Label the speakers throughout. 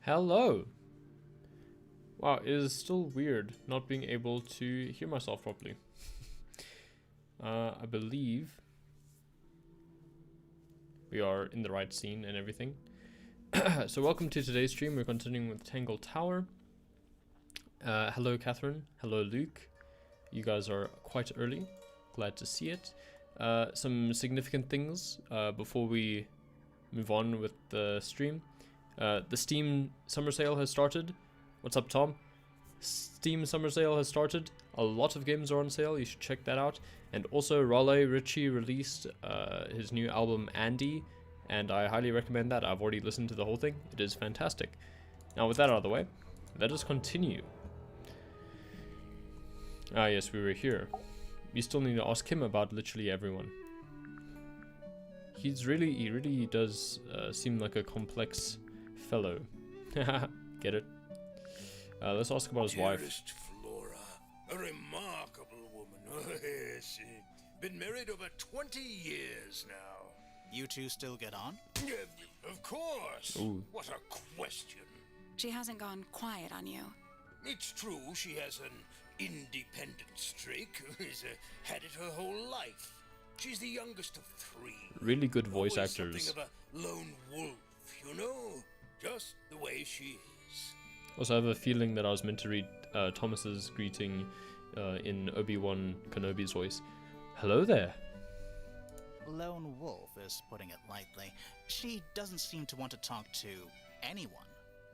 Speaker 1: Hello! Wow, it is still weird not being able to hear myself properly. I believe we are in the right scene and everything. So welcome to today's stream. We're continuing with Tangle Tower. Hello Catherine, hello Luke. You guys are quite early. Glad to see it. Some significant things before we move on with the stream. The Steam Summer Sale has started. What's up, Tom? Steam Summer Sale has started. A lot of games are on sale. You should check that out. And also, Raleigh Ritchie released his new album, Andy. And I highly recommend that. I've already listened to the whole thing. It is fantastic. Now, with that out of the way, let us continue. Ah, yes, we were here. We still need to ask him about literally everyone. He really does seem like a complex fellow. Get it? Let's ask about his wife.
Speaker 2: Dearest Flora, a remarkable woman. Oh, yes. Been married over 20 years now.
Speaker 3: You two still get on?
Speaker 2: Of course.
Speaker 1: Ooh.
Speaker 2: What a question.
Speaker 4: She hasn't gone quiet on you.
Speaker 2: It's true she has an independent streak. She's had it her whole life. She's the youngest of 3.
Speaker 1: Really good voice
Speaker 2: Always
Speaker 1: actors.
Speaker 2: Something of a lone wolf, you know? Just the way she is.
Speaker 1: Also, I have a feeling that I was meant to read Thomas's greeting in Obi-Wan Kenobi's voice. Hello there.
Speaker 3: Lone wolf is putting it lightly. She doesn't seem to want to talk to anyone.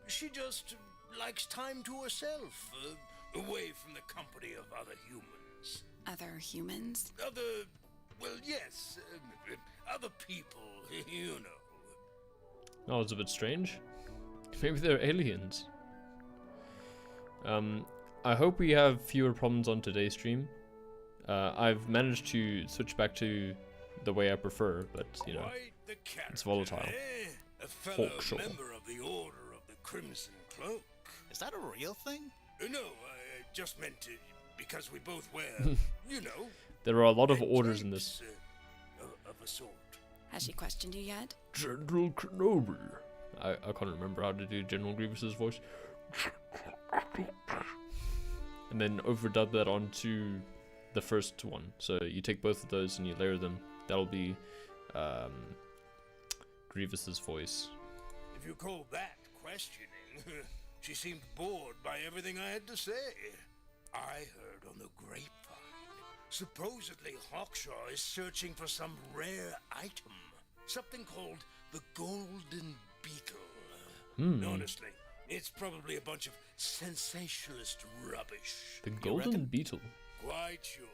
Speaker 2: She just likes time to herself, away from the company of other humans.
Speaker 4: Other humans?
Speaker 2: Well, yes, other people, you know.
Speaker 1: Oh, it's a bit strange. Maybe they're aliens. I hope we have fewer problems on today's stream. I've managed to switch back to the way I prefer, but you know,
Speaker 2: Quite the
Speaker 1: it's volatile.
Speaker 2: eh? A fellow
Speaker 1: Hawkshaw.
Speaker 2: member of the Order of the Crimson Cloak.
Speaker 3: Is that a real thing?
Speaker 2: No, I just meant to, because we both wear, you know.
Speaker 1: There are a lot of
Speaker 2: red
Speaker 1: orders in this.
Speaker 2: drapes, of a sort.
Speaker 4: Has she questioned you yet?
Speaker 1: General Kenobi. I can't remember how to do General Grievous's voice. And then overdub that onto the first one. So you take both of those and you layer them. That'll be Grievous's voice.
Speaker 2: If you call that questioning, she seemed bored by everything I had to say. I heard on the grapevine. Supposedly Hawkshaw is searching for some rare item. Something called the Golden Beetle. Honestly, it's probably a bunch of sensationalist rubbish.
Speaker 1: The Golden Beetle.
Speaker 2: Quite sure.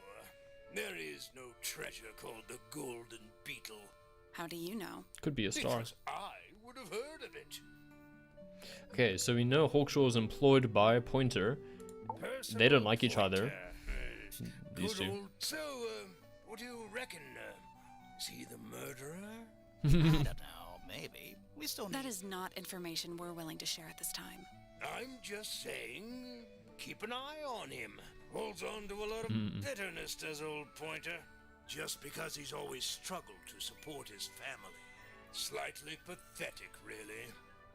Speaker 2: There is no treasure called the Golden Beetle.
Speaker 4: How do you know?
Speaker 1: Could be a star.
Speaker 2: Because I would have heard of it.
Speaker 1: Okay, so we know Hawkshaw is employed by Pointer. They don't like each other. These
Speaker 2: Good
Speaker 1: two.
Speaker 2: old- So, what do you reckon? Is he the murderer?
Speaker 3: I don't know, maybe. We still need...
Speaker 4: That is not information we're willing to share at this time.
Speaker 2: I'm just saying, keep an eye on him. Holds on to a lot of bitterness, does old Pointer. Just because he's always struggled to support his family. Slightly pathetic, really.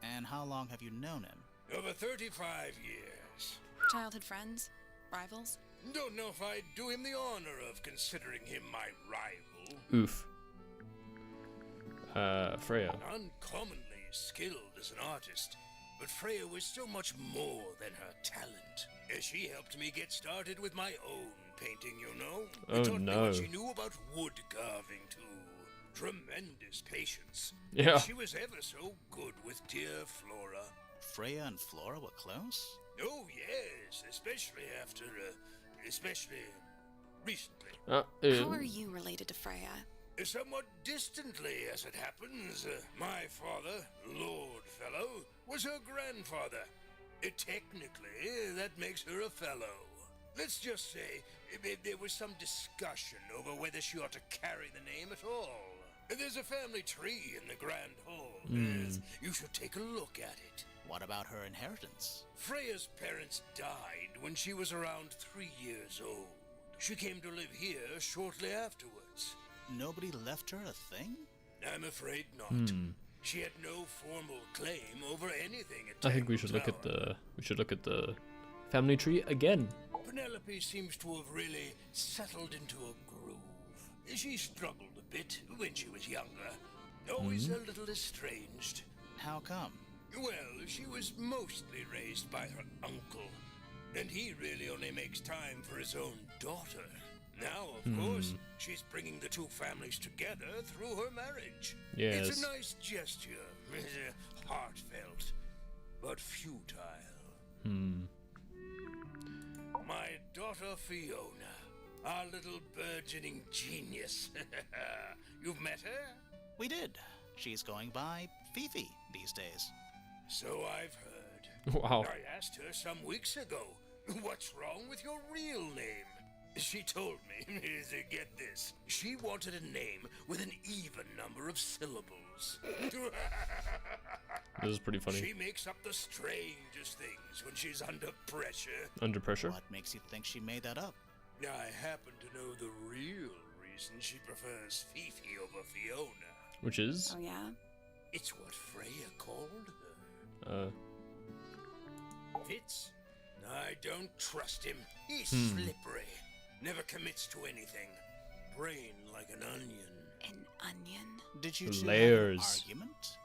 Speaker 3: And how long have you known him?
Speaker 2: Over 35 years.
Speaker 4: Childhood friends? Rivals?
Speaker 2: Don't know if I'd do him the honor of considering him my rival.
Speaker 1: Oof. Freya.
Speaker 2: Uncommonly skilled as an artist, but Freya was so much more than her talent. She helped me get started with my own painting, you know.
Speaker 1: Oh,
Speaker 2: Taught me
Speaker 1: no.
Speaker 2: what she knew about wood carving, too. Tremendous patience.
Speaker 1: Yeah.
Speaker 2: She was ever so good with dear Flora.
Speaker 3: Freya and Flora were close?
Speaker 2: Oh, yes, especially recently.
Speaker 4: How are you related to Freya?
Speaker 2: Somewhat distantly, as it happens. My father, Lord Fellow, was her grandfather. Technically, that makes her a fellow. Let's just say there was some discussion over whether she ought to carry the name at all. There's a family tree in the Grand Hall. You should take a look at it.
Speaker 3: What about her inheritance?
Speaker 2: Freya's parents died when she was around 3 years old. She came to live here shortly afterwards.
Speaker 3: Nobody left her a thing?
Speaker 2: I'm afraid not. She had no formal claim over anything at
Speaker 1: I think we should
Speaker 2: Tangle
Speaker 1: look at the family tree again.
Speaker 2: Penelope seems to have really settled into a groove. She struggled a bit when she was younger. Always a little estranged.
Speaker 3: How come?
Speaker 2: Well, she was mostly raised by her uncle, and he really only makes time for his own daughter. Now, of course, she's bringing the two families together through her marriage.
Speaker 1: Yes.
Speaker 2: It's a nice gesture, heartfelt, but futile. My daughter Fiona, our little burgeoning genius. You've met her?
Speaker 3: We did. She's going by Fifi these days.
Speaker 2: So I've heard.
Speaker 1: Wow.
Speaker 2: I asked her some weeks ago, what's wrong with your real name? She told me, get this, she wanted a name with an even number of syllables.
Speaker 1: This is pretty funny.
Speaker 2: She makes up the strangest things when she's under pressure.
Speaker 1: Under pressure?
Speaker 3: What makes you think she made that up?
Speaker 2: I happen to know the real reason she prefers Fifi over Fiona.
Speaker 1: Which is?
Speaker 4: Oh, yeah?
Speaker 2: It's what Freya called her. Fitz? I don't trust him. He's slippery. Never commits to anything. Brain like an onion.
Speaker 4: An onion?
Speaker 3: Did you two
Speaker 1: Layers.
Speaker 3: have an argument?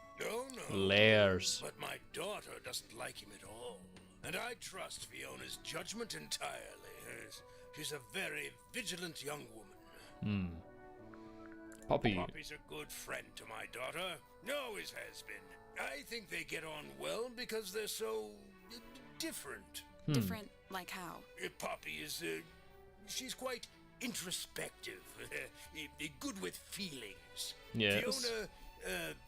Speaker 2: No.
Speaker 1: Layers.
Speaker 2: But my daughter doesn't like him at all. And I trust Fiona's judgment entirely. She's a very vigilant young woman.
Speaker 1: Poppy.
Speaker 2: Poppy's a good friend to my daughter. Always has been. I think they get on well because they're so different.
Speaker 4: Different, like how?
Speaker 2: Poppy is, she's quite introspective, good with feelings.
Speaker 1: Yes.
Speaker 2: Fiona,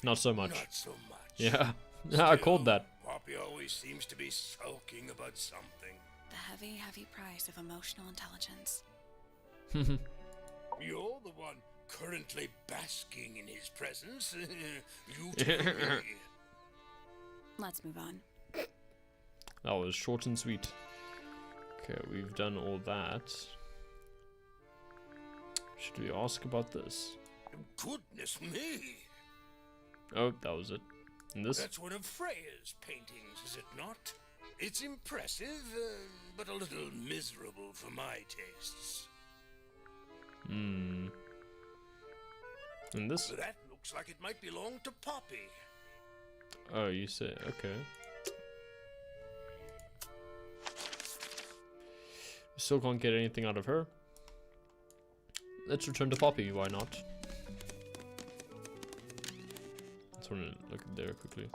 Speaker 1: Not so much.
Speaker 2: not so much.
Speaker 1: Yeah. I called that.
Speaker 2: Poppy always seems to be sulking about something.
Speaker 4: The heavy, heavy price of emotional intelligence.
Speaker 2: You're the one currently basking in his presence. You tell me.
Speaker 4: Let's move on.
Speaker 1: That was short and sweet. Okay, we've done all that. Should we ask about this?
Speaker 2: Goodness me!
Speaker 1: Oh, that was it. And this?
Speaker 2: That's one of Freya's paintings, is it not? It's impressive, but a little miserable for my tastes.
Speaker 1: And this?
Speaker 2: That looks like it might belong to Poppy.
Speaker 1: Oh, you say, okay. Still can't get anything out of her. Let's return to Poppy, why not? Just want to look there quickly.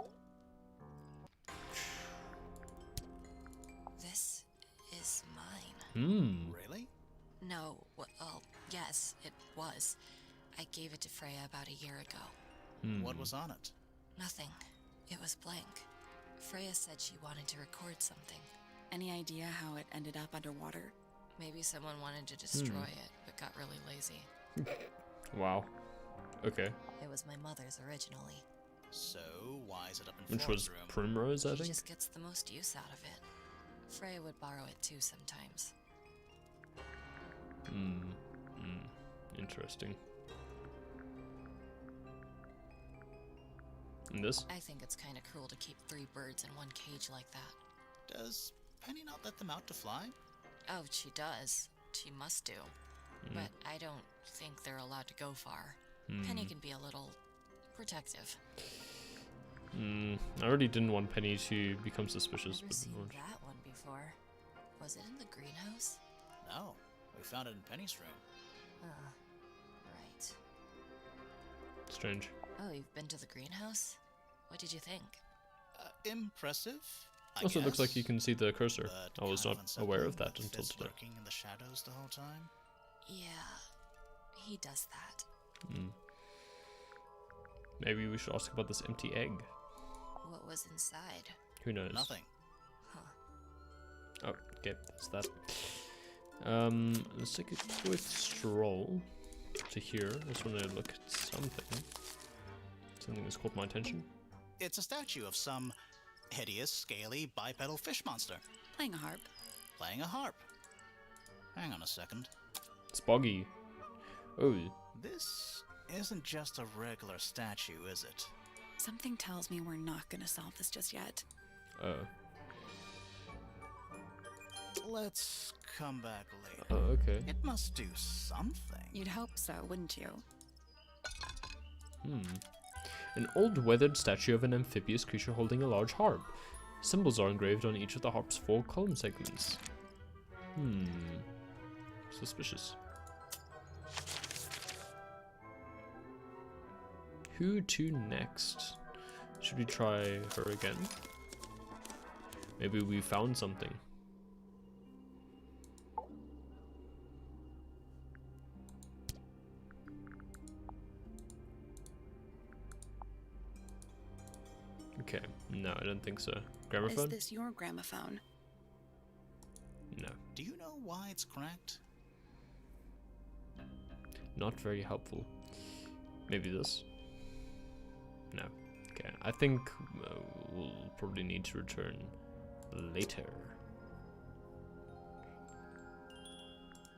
Speaker 5: This is mine.
Speaker 3: Really?
Speaker 5: No, well, yes, it was. I gave it to Freya about a year ago.
Speaker 3: What was on it?
Speaker 5: Nothing. It was blank. Freya said she wanted to record something.
Speaker 4: Any idea how it ended up underwater?
Speaker 5: Maybe someone wanted to destroy it, but got really lazy.
Speaker 1: Wow. Okay.
Speaker 5: It was my mother's originally.
Speaker 3: So, why is it up in
Speaker 1: Which
Speaker 3: Flora's
Speaker 1: was
Speaker 3: room?
Speaker 1: Primrose, I
Speaker 5: She
Speaker 1: think?
Speaker 5: just gets the most use out of it. Freya would borrow it too sometimes.
Speaker 1: Interesting. And this?
Speaker 5: I think it's kind of cruel to keep 3 birds in one cage like that.
Speaker 3: Does Penny not let them out to fly?
Speaker 5: Oh, she does. She must do. But I don't think they're allowed to go far. Penny can be a little protective.
Speaker 1: I already didn't want Penny to become suspicious,
Speaker 5: Never
Speaker 1: but
Speaker 5: seen
Speaker 1: not.
Speaker 5: that one before. Was it in the greenhouse?
Speaker 3: No. We found it in Penny's room.
Speaker 5: Right.
Speaker 1: Strange.
Speaker 5: Oh, you've been to the greenhouse? What did you think?
Speaker 3: Impressive, I
Speaker 1: Also, it looks like
Speaker 3: guess,
Speaker 1: you can see the cursor.
Speaker 3: but
Speaker 1: I was
Speaker 3: kind
Speaker 1: not
Speaker 3: of
Speaker 1: aware of
Speaker 3: unsettling
Speaker 1: that
Speaker 3: with
Speaker 1: until
Speaker 3: Fitz
Speaker 1: today.
Speaker 3: lurking in the shadows the whole time.
Speaker 5: Yeah, he does that.
Speaker 1: Maybe we should ask about this empty egg.
Speaker 5: What was inside?
Speaker 1: Who knows?
Speaker 3: Nothing.
Speaker 1: Oh, okay, that's that. Let's take a quick stroll to here. I just want to look at something. Something that's caught my attention.
Speaker 3: It's a statue of some hideous, scaly, bipedal fish monster
Speaker 4: Playing a harp.
Speaker 3: playing a harp. Hang on a second.
Speaker 1: It's boggy. Oh,
Speaker 3: This isn't just a regular statue, is it?
Speaker 4: Something tells me we're not gonna solve this just yet.
Speaker 1: Oh.
Speaker 3: Let's come back later.
Speaker 1: Oh, okay.
Speaker 3: It must do something.
Speaker 4: You'd hope so, wouldn't you?
Speaker 1: An old weathered statue of an amphibious creature holding a large harp. Symbols are engraved on each of the harp's 4 column segments. Suspicious. Who to next? Should we try her again? Maybe we found something. Okay, no, I don't think so. Gramophone?
Speaker 4: Is this your gramophone?
Speaker 1: No,
Speaker 3: Do you know why it's cracked?
Speaker 1: not very helpful. Maybe this? No. Okay, I think we'll probably need to return later.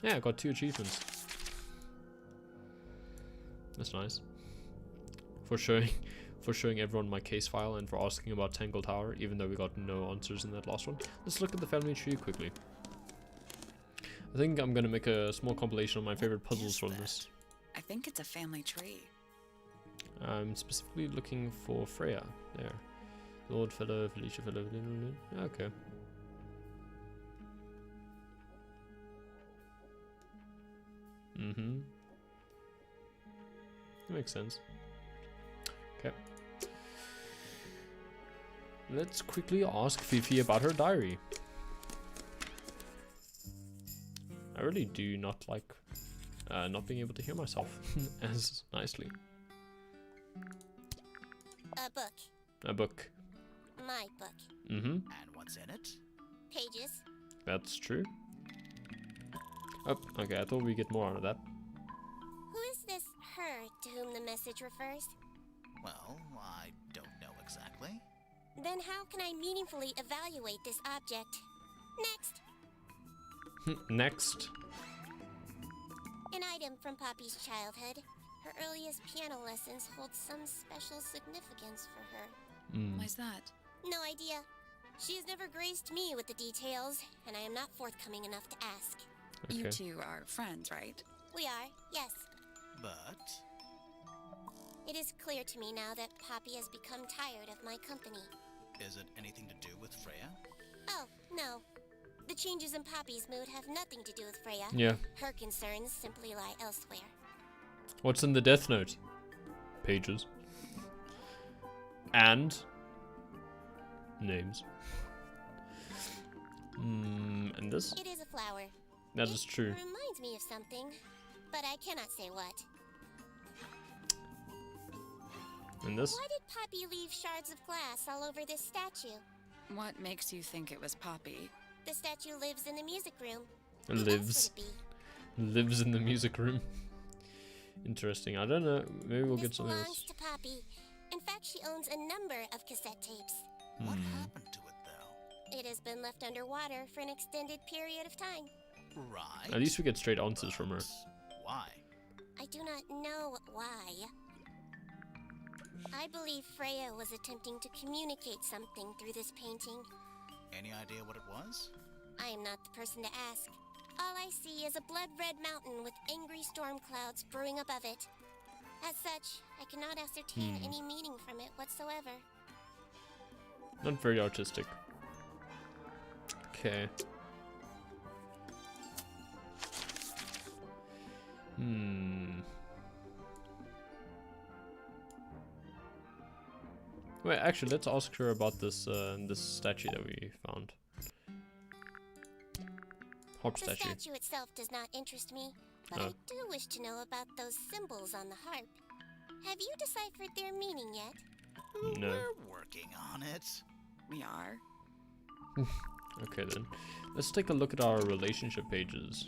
Speaker 1: Yeah, I got 2 achievements. That's nice. For showing everyone my case file and for asking about Tangle Tower, even though we got no answers in that last one. Let's look at the family tree quickly. I think I'm gonna make a small compilation of my favorite puzzles from this.
Speaker 4: I think it's a family tree.
Speaker 1: I'm specifically looking for Freya. There. Lord Fellow, Felicia Fellow. Okay. That makes sense. Okay. Let's quickly ask Fifi about her diary. I really do not like not being able to hear myself as nicely.
Speaker 6: A book.
Speaker 1: A book.
Speaker 6: My book.
Speaker 3: And what's in it?
Speaker 6: Pages.
Speaker 1: That's true. Oh, okay, I thought we'd get more out of that.
Speaker 6: Who is this her to whom the message refers?
Speaker 3: Well, I don't know exactly.
Speaker 6: Then how can I meaningfully evaluate this object? Next.
Speaker 1: Next.
Speaker 6: An item from Poppy's childhood. Her earliest piano lessons hold some special significance for her.
Speaker 4: Why's that?
Speaker 6: No idea. She has never graced me with the details, and I am not forthcoming enough to ask.
Speaker 1: Okay.
Speaker 4: You two are friends, right?
Speaker 6: We are, yes.
Speaker 3: But
Speaker 6: It is clear to me now that Poppy has become tired of my company.
Speaker 3: is it anything to do with Freya?
Speaker 6: Oh, no. The changes in Poppy's mood have nothing to do with Freya.
Speaker 1: Yeah.
Speaker 6: Her concerns simply lie elsewhere.
Speaker 1: What's in the Death Note? Pages. And names. And this?
Speaker 6: It is a flower.
Speaker 1: That is true.
Speaker 6: It reminds me of something, but I cannot say what.
Speaker 1: And this?
Speaker 6: Why did Poppy leave shards of glass all over this statue?
Speaker 4: What makes you think it was Poppy?
Speaker 6: The statue lives in the music room.
Speaker 1: It
Speaker 6: Who else
Speaker 1: lives.
Speaker 6: would it be?
Speaker 1: Lives in the music room. Interesting. I don't know. Maybe we'll
Speaker 6: This
Speaker 1: get something
Speaker 6: belongs
Speaker 1: else.
Speaker 6: to Poppy. In fact, she owns a number of cassette tapes.
Speaker 3: What happened to it, though?
Speaker 6: It has been left underwater for an extended period of time.
Speaker 3: Right.
Speaker 1: At least we get straight answers from her.
Speaker 3: Why?
Speaker 6: I do not know why. I believe Freya was attempting to communicate something through this painting.
Speaker 3: Any idea what it was?
Speaker 6: I am not the person to ask. All I see is a blood-red mountain with angry storm clouds brewing above it. As such, I cannot ascertain any meaning from it whatsoever.
Speaker 1: Not very artistic. Okay. Wait, actually, let's ask her about this this statue that we found. Harp
Speaker 6: The
Speaker 1: statue.
Speaker 6: statue itself does not interest me, but
Speaker 1: Oh.
Speaker 6: I do wish to know about those symbols on the harp. Have you deciphered their meaning yet?
Speaker 1: No.
Speaker 3: We're working on it.
Speaker 4: We are.
Speaker 1: Okay then. Let's take a look at our relationship pages.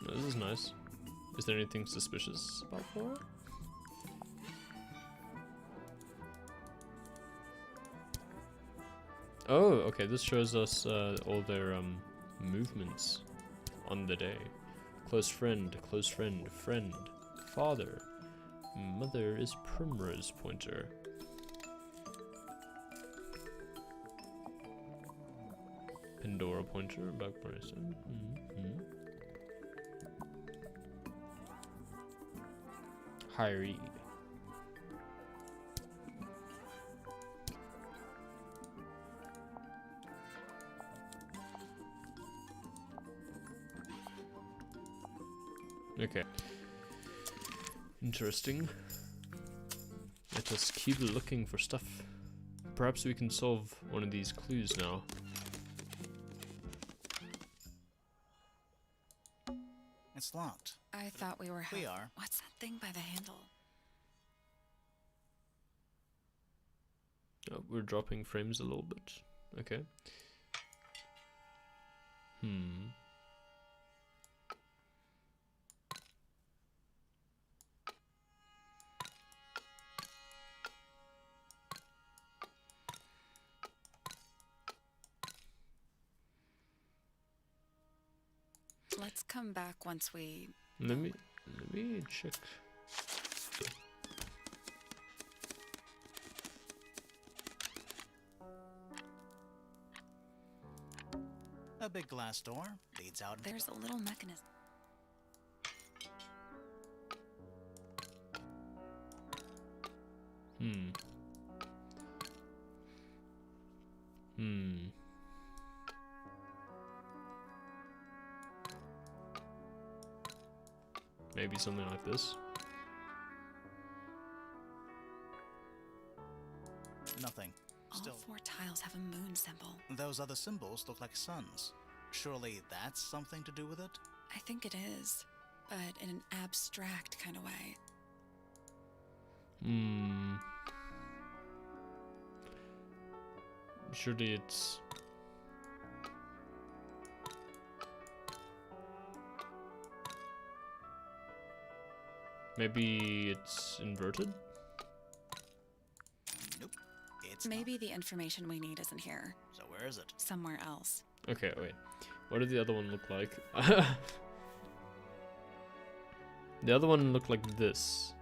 Speaker 1: Oh, this is nice. Is there anything suspicious about Flora? Oh, okay. This shows us all their movements on the day. Close friend, friend. Father. Mother is Primrose Pointer. Pandora Pointer, Black Bryson. Hyrie. Okay. Interesting. Let us keep looking for stuff. Perhaps we can solve one of these clues now.
Speaker 3: It's locked.
Speaker 4: I thought we were.
Speaker 3: We are.
Speaker 4: What's that thing by the handle?
Speaker 1: Oh, we're dropping frames a little bit. Okay.
Speaker 4: Let's come back once we.
Speaker 1: Let me check.
Speaker 3: A big glass door leads out.
Speaker 4: There's a little mechanism.
Speaker 1: Maybe something like this.
Speaker 3: Nothing. Still.
Speaker 4: All 4 tiles have a moon symbol.
Speaker 3: Those other symbols look like suns. Surely that's something to do with it?
Speaker 4: I think it is, but in an abstract kind of way.
Speaker 1: Surely it's... Maybe it's inverted?
Speaker 3: Nope. It's
Speaker 4: Maybe the information we need isn't here.
Speaker 3: not. So where is it?
Speaker 4: Somewhere else.
Speaker 1: Okay, wait. What did the other one look like? The other one looked like this.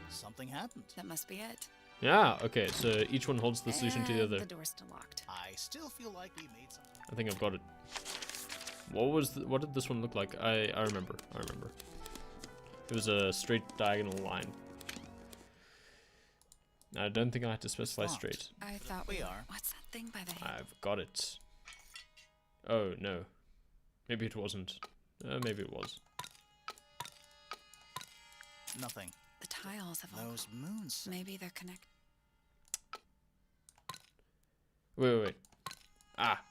Speaker 3: Something happened.
Speaker 4: That must be it.
Speaker 1: Yeah, okay, so each one holds the solution to the
Speaker 4: And
Speaker 1: other.
Speaker 4: The door's still locked.
Speaker 3: I still feel like we made something.
Speaker 1: I think I've got it. What did this one look like? I remember. It was a straight diagonal line. I don't think I had to specify
Speaker 3: locked.
Speaker 1: straight.
Speaker 4: I thought
Speaker 3: We are.
Speaker 4: What's that thing by the handle?
Speaker 1: I've got it. Oh, no. Maybe it wasn't. Maybe it was.
Speaker 3: Nothing.
Speaker 4: The tiles have all.
Speaker 3: Those moons.
Speaker 4: Maybe they're connected.
Speaker 1: Wait. Ah!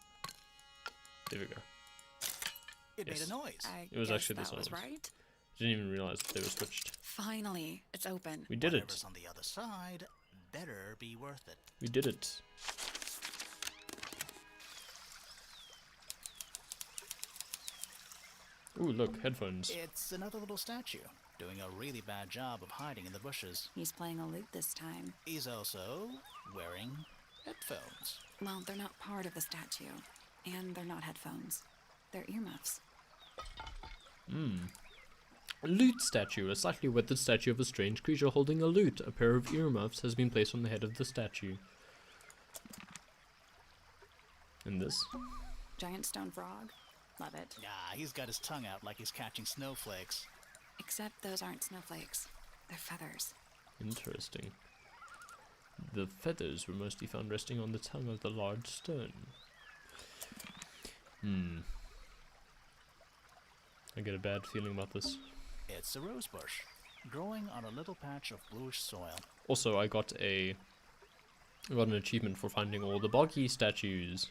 Speaker 1: There we go.
Speaker 3: It
Speaker 1: Yes.
Speaker 3: made a noise.
Speaker 4: I
Speaker 1: It was
Speaker 4: guess
Speaker 1: actually this
Speaker 4: that was
Speaker 1: one.
Speaker 4: right.
Speaker 1: Didn't even realize that they were switched.
Speaker 4: Finally, it's open.
Speaker 1: We did
Speaker 3: Whatever's
Speaker 1: it.
Speaker 3: on the other side better be worth it.
Speaker 1: We did it. Ooh, look, headphones.
Speaker 3: It's another little statue, doing a really bad job of hiding in the bushes.
Speaker 4: He's playing a lute this time.
Speaker 3: He's also wearing headphones.
Speaker 4: Well, they're not part of the statue. And they're not headphones. They're earmuffs.
Speaker 1: A lute statue, a slightly weathered statue of a strange creature holding a lute. A pair of earmuffs has been placed on the head of the statue. And this?
Speaker 4: Giant stone frog. Love it.
Speaker 3: Yeah, he's got his tongue out like he's catching snowflakes.
Speaker 4: Except those aren't snowflakes. They're feathers.
Speaker 1: Interesting. The feathers were mostly found resting on the tongue of the large stone. I get a bad feeling about this.
Speaker 3: It's a rose bush, growing on a little patch of bluish soil.
Speaker 1: Also, I got an achievement for finding all the boggy statues.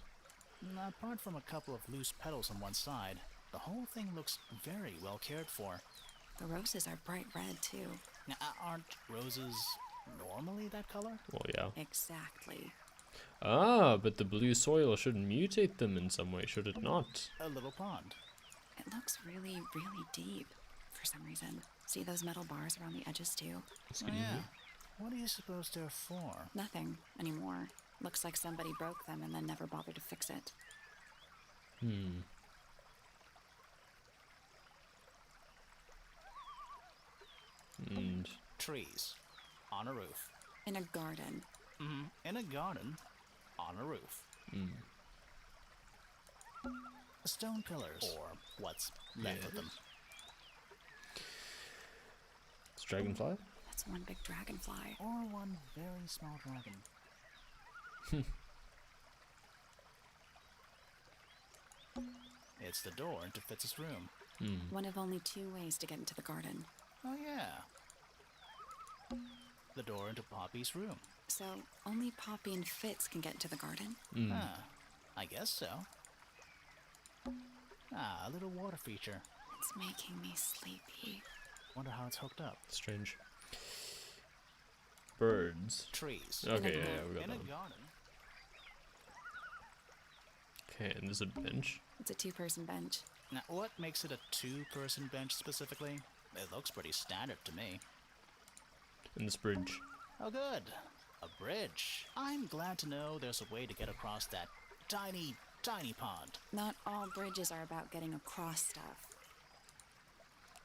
Speaker 3: Apart from a couple of loose petals on one side, the whole thing looks very well cared for.
Speaker 4: The roses are bright red, too.
Speaker 3: Now, aren't roses normally that color?
Speaker 1: Well, yeah.
Speaker 4: Exactly.
Speaker 1: Ah, but the blue soil should mutate them in some way, should it not?
Speaker 3: A little pond.
Speaker 4: It looks really, really deep for some reason. See those metal bars around the edges, too?
Speaker 3: Oh, yeah. What do you suppose they're for?
Speaker 4: Nothing anymore. Looks like somebody broke them and then never bothered to fix it.
Speaker 3: Trees. On a roof.
Speaker 4: In a garden.
Speaker 3: In a garden. On a roof. Stone pillars. Or what's left of them.
Speaker 1: It's dragonfly?
Speaker 4: That's one big dragonfly.
Speaker 3: Or one very small dragon. It's the door into Fitz's room.
Speaker 4: One of only 2 ways to get into the garden.
Speaker 3: Oh yeah. The door into Poppy's room.
Speaker 4: So only Poppy and Fitz can get into the garden?
Speaker 3: I guess so. A little water feature.
Speaker 4: It's making me sleepy.
Speaker 3: Wonder how it's hooked up.
Speaker 1: Strange. Birds.
Speaker 3: Trees.
Speaker 1: Okay, yeah, we got
Speaker 3: In a
Speaker 1: that one.
Speaker 3: garden.
Speaker 1: Okay, and there's a bench.
Speaker 4: It's a 2-person bench.
Speaker 3: Now, what makes it a 2-person bench specifically? It looks pretty standard to me.
Speaker 1: And this bridge.
Speaker 3: Oh, good. A bridge. I'm glad to know there's a way to get across that tiny, tiny pond.
Speaker 4: Not all bridges are about getting across stuff.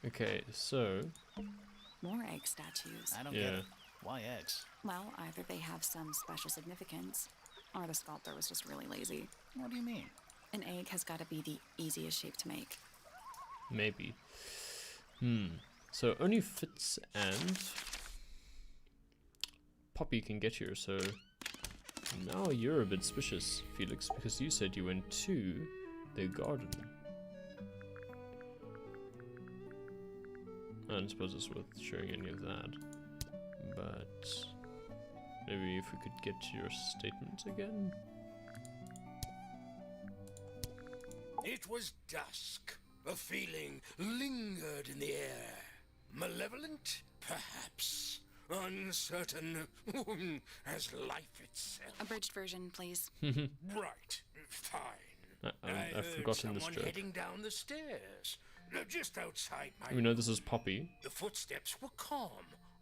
Speaker 1: Okay, so
Speaker 4: More egg statues.
Speaker 3: I don't get
Speaker 1: yeah.
Speaker 3: it. Why eggs?
Speaker 4: Well, either they have some special significance, or the sculptor was just really lazy.
Speaker 3: What do you mean?
Speaker 4: An egg has got to be the easiest shape to make.
Speaker 1: Maybe. So only Fitz and Poppy can get here, so now you're a bit suspicious, Felix, because you said you went to the garden. I don't suppose it's worth showing any of that, but maybe if we could get to your statement again.
Speaker 2: It was dusk. A feeling lingered in the air. Malevolent, perhaps. Uncertain, as life itself.
Speaker 4: Abridged version, please.
Speaker 2: Right, fine.
Speaker 1: I've
Speaker 2: heard
Speaker 1: forgotten this
Speaker 2: someone
Speaker 1: joke.
Speaker 2: heading down the stairs, just outside my
Speaker 1: We know this is Poppy.
Speaker 2: The footsteps were calm,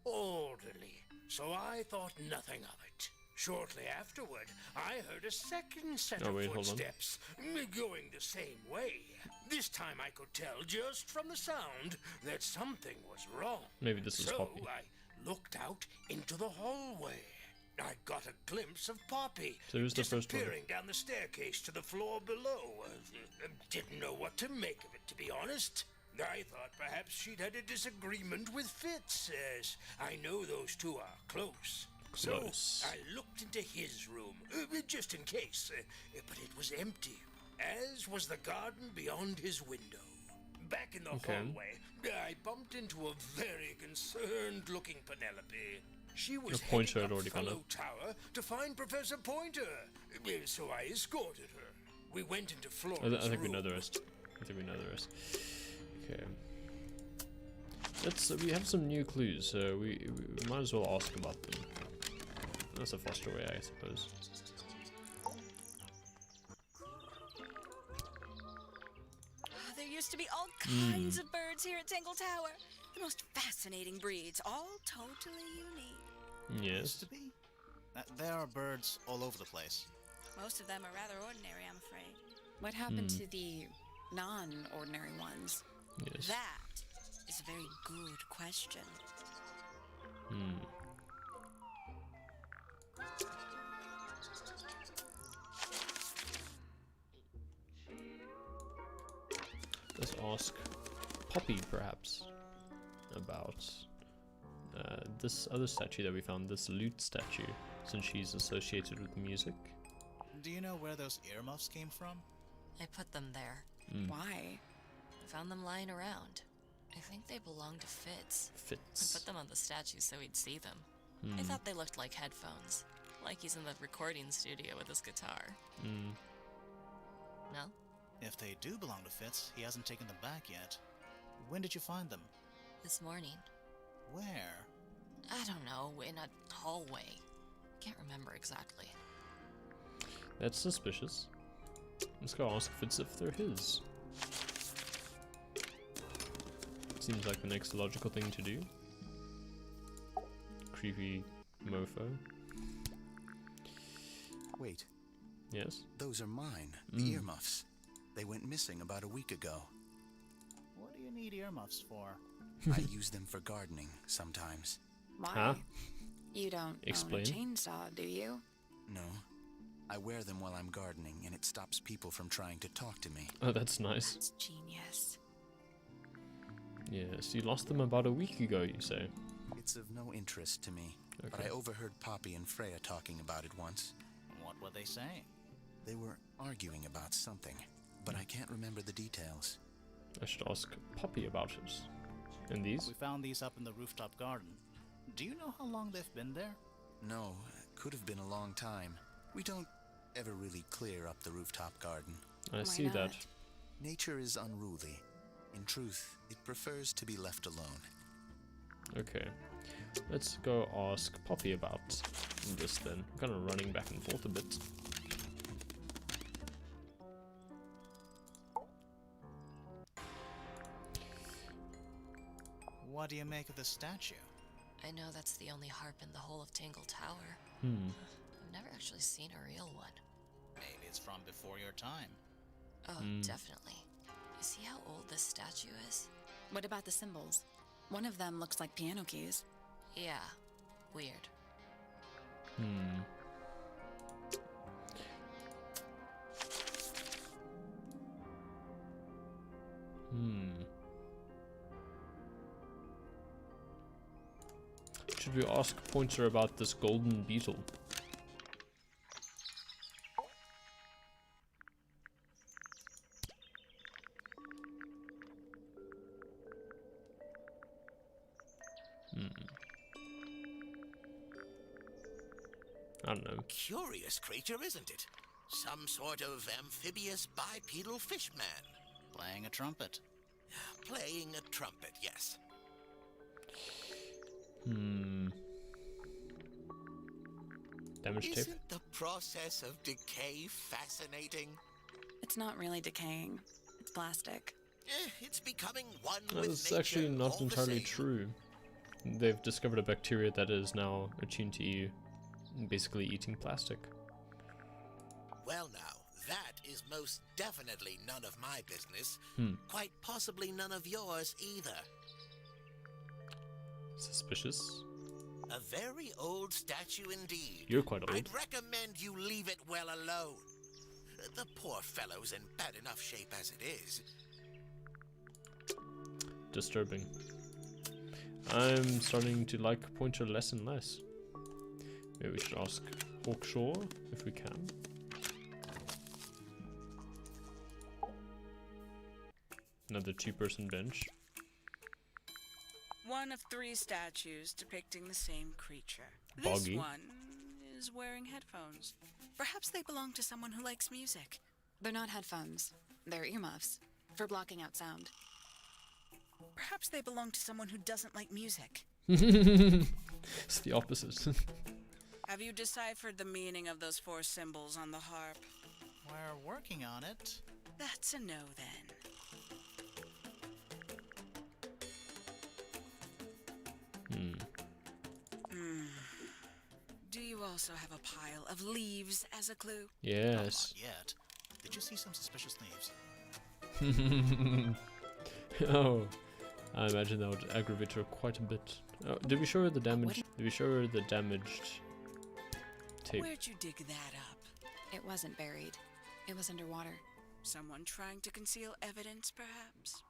Speaker 2: orderly, so I thought nothing of it. Shortly afterward, I heard a second set of
Speaker 1: wait, hold on.
Speaker 2: footsteps, going the same way. This time I could tell just from the sound that something was wrong.
Speaker 1: Maybe this is
Speaker 2: So
Speaker 1: Poppy.
Speaker 2: I looked out into the hallway. I got a glimpse of Poppy
Speaker 1: So who's the first one?
Speaker 2: disappearing down the staircase to the floor below. Didn't know what to make of it, to be honest. I thought perhaps she'd had a disagreement with Fitz, as I know those two are close.
Speaker 1: Close.
Speaker 2: So I looked into his room, just in case, but it was empty, as was the garden beyond his window. Back in the
Speaker 1: Okay.
Speaker 2: hallway, I bumped into a very concerned-looking Penelope. She was
Speaker 1: The Pointer
Speaker 2: heading
Speaker 1: had
Speaker 2: up
Speaker 1: already gone
Speaker 2: Fellow
Speaker 1: up.
Speaker 2: Tower to find Professor Pointer, so I escorted her. We went into
Speaker 1: I
Speaker 2: Flora's
Speaker 1: think we
Speaker 2: room.
Speaker 1: know the rest. I think we know the rest. Okay. Let's. We have some new clues, so we might as well ask about them. That's a faster way, I suppose.
Speaker 7: There used to be all kinds of birds here at Tangle Tower. The most fascinating breeds, all totally unique.
Speaker 1: Yes.
Speaker 3: Used to be? There are birds all over the place.
Speaker 7: Most of them are rather ordinary, I'm afraid.
Speaker 4: What happened to the non-ordinary ones?
Speaker 1: Yes.
Speaker 7: That is a very good question.
Speaker 1: Let's ask Poppy, perhaps, about this other statue that we found, this lute statue, since she's associated with music.
Speaker 3: Do you know where those earmuffs came from?
Speaker 5: I put them there.
Speaker 4: Why?
Speaker 5: I found them lying around. I think they belong to Fitz. I
Speaker 1: Fitz.
Speaker 5: put them on the statue so he'd see them. I thought they looked like headphones, like he's in the recording studio with his guitar. No?
Speaker 3: If they do belong to Fitz, he hasn't taken them back yet. When did you find them?
Speaker 5: This morning.
Speaker 3: Where?
Speaker 5: I don't know, in a hallway. Can't remember exactly.
Speaker 1: That's suspicious. Let's go ask Fitz if they're his. Seems like the next logical thing to do. Creepy mofo.
Speaker 8: Wait,
Speaker 1: Yes?
Speaker 8: those are mine. The earmuffs. They went missing about a week ago.
Speaker 3: What do you need earmuffs for?
Speaker 8: I use them for gardening sometimes.
Speaker 4: Why?
Speaker 1: Huh?
Speaker 4: You don't
Speaker 1: Explain.
Speaker 4: own a chainsaw, do you?
Speaker 8: No. I wear them while I'm gardening, and it stops people from trying to talk to me.
Speaker 1: Oh, that's nice.
Speaker 4: It's genius.
Speaker 1: Yes, you lost them about a week ago, you say.
Speaker 8: It's of no interest to me, but
Speaker 1: Okay.
Speaker 8: I overheard Poppy and Freya talking about it once.
Speaker 3: What were they saying?
Speaker 8: They were arguing about something, but I can't remember the details.
Speaker 1: I should ask Poppy about it. And these?
Speaker 3: We found these up in the rooftop garden. Do you know how long they've been there?
Speaker 8: No, it could have been a long time. We don't ever really clear up the rooftop garden.
Speaker 1: I
Speaker 4: Why
Speaker 1: see
Speaker 4: not?
Speaker 1: that.
Speaker 8: Nature is unruly. In truth, it prefers to be left alone.
Speaker 1: Okay. Let's go ask Poppy about this then. I'm kind of running back and forth a bit.
Speaker 3: What do you make of the statue?
Speaker 5: I know that's the only harp in the whole of Tangle Tower. I've never actually seen a real one.
Speaker 3: Maybe it's from before your time.
Speaker 5: Oh, definitely. You see how old this statue is?
Speaker 4: What about the symbols? One of them looks like piano keys.
Speaker 5: Yeah, weird.
Speaker 1: Should we ask Pointer about this golden beetle? I don't know.
Speaker 2: Curious creature, isn't it? Some sort of amphibious bipedal fishman.
Speaker 3: Playing a trumpet.
Speaker 2: Playing a trumpet, yes.
Speaker 1: Damage tape?
Speaker 2: Isn't the process of decay fascinating?
Speaker 4: It's not really decaying. It's plastic.
Speaker 2: It's becoming one
Speaker 1: That
Speaker 2: with
Speaker 1: is
Speaker 2: nature,
Speaker 1: actually
Speaker 2: all
Speaker 1: not
Speaker 2: the
Speaker 1: entirely
Speaker 2: same.
Speaker 1: true. They've discovered a bacteria that is now attuned to basically eating plastic.
Speaker 2: Well now, that is most definitely none of my business. Quite possibly none of yours either.
Speaker 1: Suspicious?
Speaker 2: A very old statue indeed.
Speaker 1: You're quite old.
Speaker 2: I'd recommend you leave it well alone. The poor fellow's in bad enough shape as it is.
Speaker 1: Disturbing. I'm starting to like Pointer less and less. Maybe we should ask Hawkshaw if we can. Another two-person bench.
Speaker 7: One of 3 statues depicting the same creature.
Speaker 1: Boggy.
Speaker 7: This one is wearing headphones. Perhaps they belong to someone who likes music.
Speaker 4: They're not headphones. They're earmuffs for blocking out sound.
Speaker 7: Perhaps they belong to someone who doesn't like music.
Speaker 1: It's the opposite.
Speaker 7: Have you deciphered the meaning of those 4 symbols on the harp?
Speaker 3: We're working on it.
Speaker 7: That's a no then. Do you also have a pile of leaves as a clue?
Speaker 1: Yes.
Speaker 3: Not yet. Did you see some suspicious leaves?
Speaker 1: Oh, I imagine that would aggravate her quite a bit. Oh, did we show her the damage? Did we show her the damaged tape?
Speaker 7: Where'd you dig that up?
Speaker 4: It wasn't buried. It was underwater.
Speaker 7: Someone trying to conceal evidence, perhaps?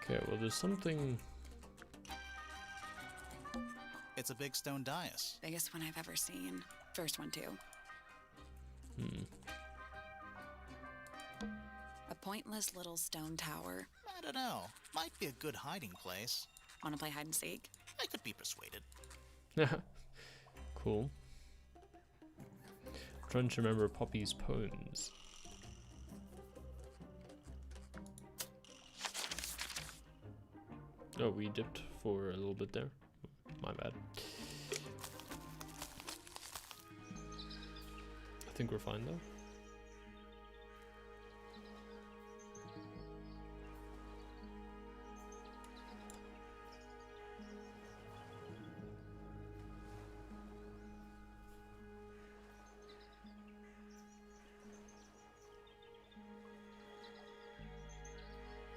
Speaker 1: Okay, well, there's something.
Speaker 3: It's a big stone dais.
Speaker 4: Biggest one I've ever seen. First one, too. A pointless little stone tower.
Speaker 3: I don't know. Might be a good hiding place.
Speaker 4: Wanna play hide and seek?
Speaker 3: I could be persuaded.
Speaker 1: Cool. I'm trying to remember Poppy's poems. Oh, we dipped for a little bit there. My bad. I think we're fine though.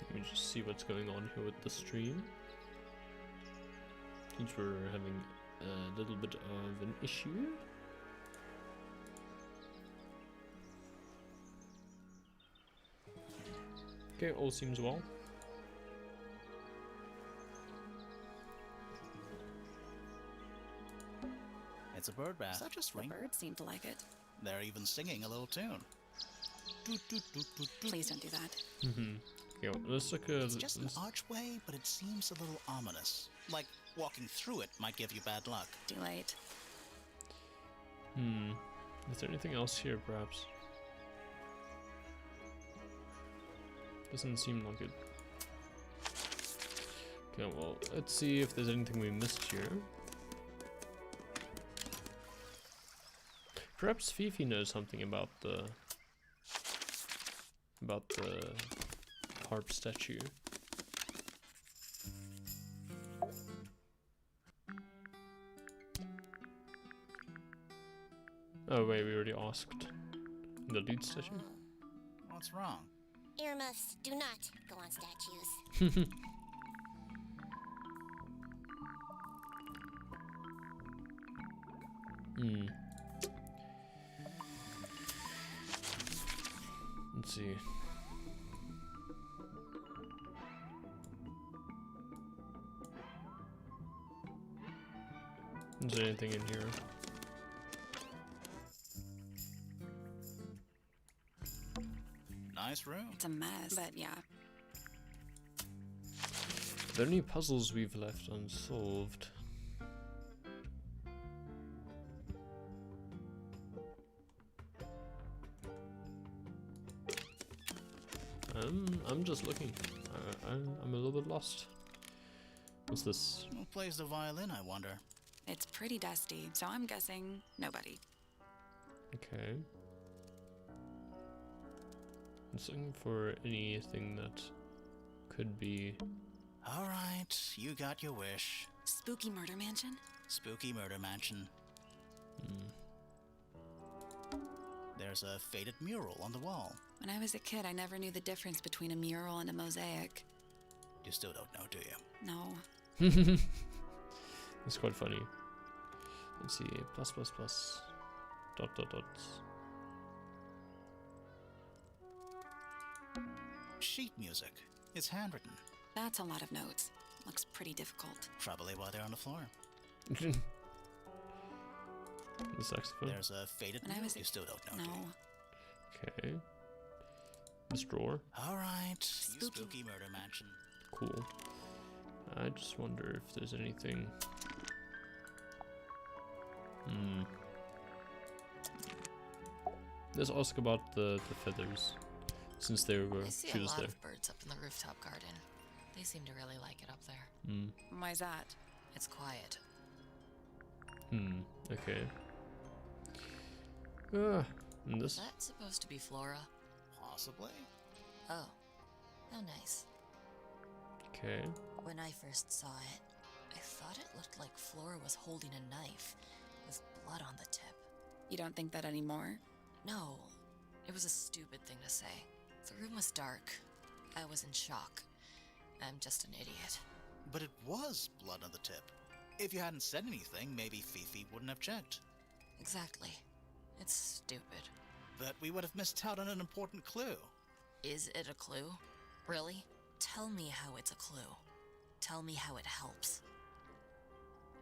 Speaker 1: Let me just see what's going on here with the stream. Seems we're having a little bit of an issue. Okay, all seems well.
Speaker 3: It's a bird bath. Is that just
Speaker 4: The
Speaker 3: ring?
Speaker 4: birds seem to like it.
Speaker 3: They're even singing a little tune. Doot, doot, doot, doot, doot.
Speaker 4: Please don't do that.
Speaker 1: Okay, well, let's look at.
Speaker 3: It's just an archway, but it seems a little ominous. Like walking through it might give you bad luck.
Speaker 4: Too late.
Speaker 1: Is there anything else here, perhaps? Doesn't seem like it. Okay, well, let's see if there's anything we missed here. Perhaps Fifi knows something about the harp statue. Oh wait, we already asked. The lead statue?
Speaker 3: What's wrong?
Speaker 6: Earmuffs do not go on statues.
Speaker 1: Let's see. Is there anything in here?
Speaker 3: Nice room.
Speaker 4: It's a mess, but yeah.
Speaker 1: Are there any puzzles we've left unsolved? I'm just looking. I'm a little bit lost. What's this?
Speaker 3: Who plays the violin, I wonder?
Speaker 4: It's pretty dusty, so I'm guessing nobody.
Speaker 1: Okay. I'm just looking for anything that could be.
Speaker 3: All right, you got your wish.
Speaker 4: Spooky murder mansion?
Speaker 3: Spooky murder mansion. There's a faded mural on the wall.
Speaker 4: When I was a kid, I never knew the difference between a mural and a mosaic.
Speaker 3: You still don't know, do you?
Speaker 4: No.
Speaker 1: It's quite funny. Let's see. Plus plus plus. Dot dot dots.
Speaker 3: Sheet music. It's handwritten.
Speaker 4: That's a lot of notes. Looks pretty difficult.
Speaker 3: Probably why they're on the floor.
Speaker 1: The saxophone.
Speaker 3: There's a faded
Speaker 4: When I
Speaker 3: mural.
Speaker 4: was a-
Speaker 3: You still don't know, do
Speaker 4: No.
Speaker 3: you?
Speaker 1: Okay. This drawer.
Speaker 3: All right, you
Speaker 4: Spooky.
Speaker 3: spooky murder mansion.
Speaker 1: Cool. I just wonder if there's anything. Let's ask about the feathers, since they were
Speaker 5: I see
Speaker 1: she
Speaker 5: a
Speaker 1: was
Speaker 5: lot
Speaker 1: there.
Speaker 5: of birds up in the rooftop garden. They seem to really like it up there.
Speaker 4: Why's that?
Speaker 5: It's quiet.
Speaker 1: Okay. And
Speaker 5: Is
Speaker 1: this.
Speaker 5: that supposed to be Flora?
Speaker 3: Possibly.
Speaker 5: Oh. How nice.
Speaker 1: Okay.
Speaker 5: When I first saw it, I thought it looked like Flora was holding a knife with blood on the tip.
Speaker 4: You don't think that anymore?
Speaker 5: No, it was a stupid thing to say. The room was dark. I was in shock. I'm just an idiot.
Speaker 3: But it was blood on the tip. If you hadn't said anything, maybe Fifi wouldn't have checked.
Speaker 5: Exactly. It's stupid.
Speaker 3: But we would have missed out on an important clue.
Speaker 5: Is it a clue? Really? Tell me how it's a clue. Tell me how it helps.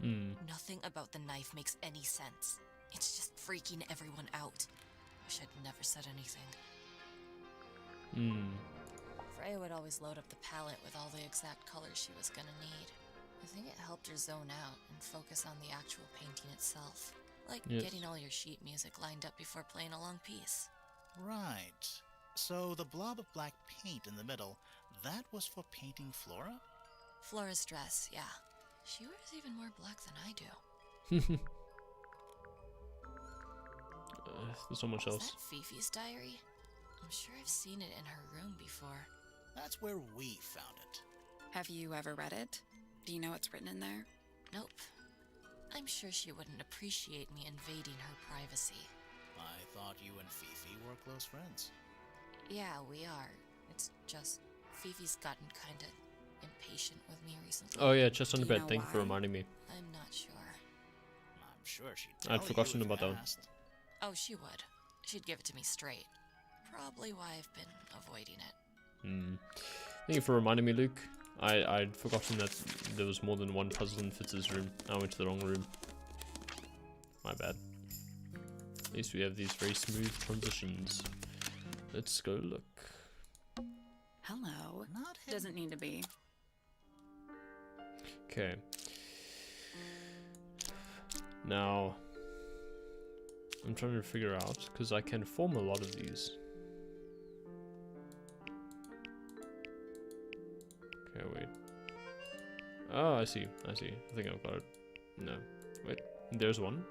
Speaker 5: Nothing about the knife makes any sense. It's just freaking everyone out. Wish I'd never said anything. Freya would always load up the palette with all the exact colors she was gonna need. I think it helped her zone out and focus on the actual painting itself. Like
Speaker 1: Yes.
Speaker 5: getting all your sheet music lined up before playing a long piece.
Speaker 3: Right. So the blob of black paint in the middle, that was for painting Flora?
Speaker 5: Flora's dress, yeah. She wears even more black than I do.
Speaker 1: There's so much
Speaker 5: Is
Speaker 1: else.
Speaker 5: that Fifi's diary? I'm sure I've seen it in her room before.
Speaker 3: That's where we found it.
Speaker 4: Have you ever read it? Do you know what's written in there?
Speaker 5: Nope. I'm sure she wouldn't appreciate me invading her privacy.
Speaker 3: I thought you and Fifi were close friends.
Speaker 5: Yeah, we are. It's just Fifi's gotten kinda impatient with me recently.
Speaker 1: Oh yeah, chest on the
Speaker 4: Do you
Speaker 1: bed.
Speaker 4: know
Speaker 1: Thank you for
Speaker 4: why?
Speaker 1: reminding me.
Speaker 3: sure she'd
Speaker 1: I'd
Speaker 3: tell
Speaker 1: forgotten
Speaker 3: you if
Speaker 1: about
Speaker 3: you
Speaker 1: that.
Speaker 3: asked.
Speaker 5: Oh, she would. She'd give it to me straight. Probably why I've been avoiding it.
Speaker 1: Thank you for reminding me, Luke. I'd forgotten that there was more than one puzzle in Fitz's room. I went to the wrong room. My bad. At least we have these very smooth transitions. Let's go look.
Speaker 4: Hello.
Speaker 3: Not him.
Speaker 4: Doesn't need to be.
Speaker 1: Okay. Now, I'm trying to figure out, because I can form a lot of these. Okay, wait. Oh, I see. I think I've got it. No. Wait. There's one.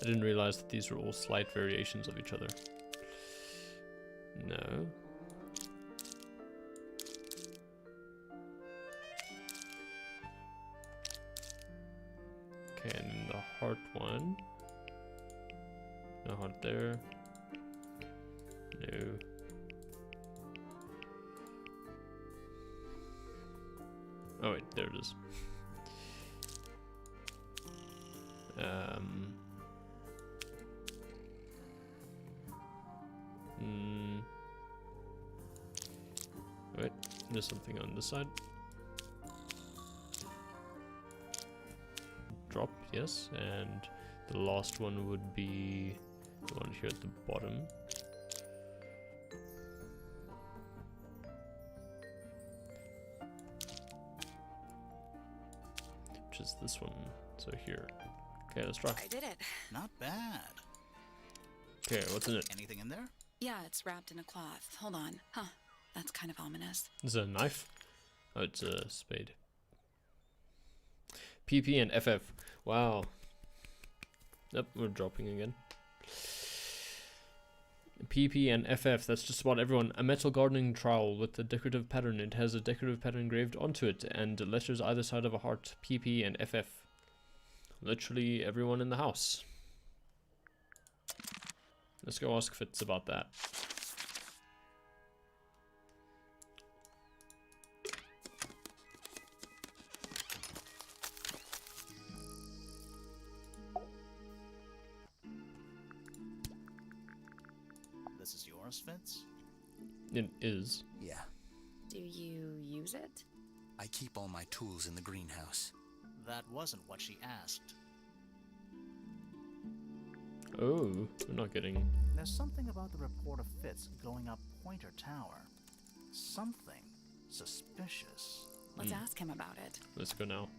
Speaker 1: I didn't realize that these were all slight variations of each other. No. Okay, and then the heart one. No heart there. No. Oh wait, there it is. Wait, there's something on this side. Drop, yes, and the last one would be the one here at the bottom. Which is this one, so here. Okay, let's try.
Speaker 4: I did it.
Speaker 3: Not bad.
Speaker 1: Okay, what's in it?
Speaker 3: Anything in there?
Speaker 4: Yeah, it's wrapped in a cloth. Hold on. Huh. That's kind of ominous.
Speaker 1: Is it a knife? Oh, it's a spade. PP and FF. Wow. Yep, we're dropping again. PP and FF, that's just about everyone. A metal gardening trowel with a decorative pattern. It has a decorative pattern engraved onto it and letters either side of a heart. PP and FF. Literally everyone in the house. Let's go ask Fitz about that.
Speaker 3: This is yours, Fitz?
Speaker 1: It is.
Speaker 8: Yeah.
Speaker 4: Do you use it?
Speaker 8: I keep all my tools in the greenhouse.
Speaker 3: That wasn't what she asked.
Speaker 1: Oh, we're not getting...
Speaker 3: There's something about the report of Fitz going up Pointer Tower. Something suspicious.
Speaker 4: Let's ask him about it.
Speaker 1: Let's go now.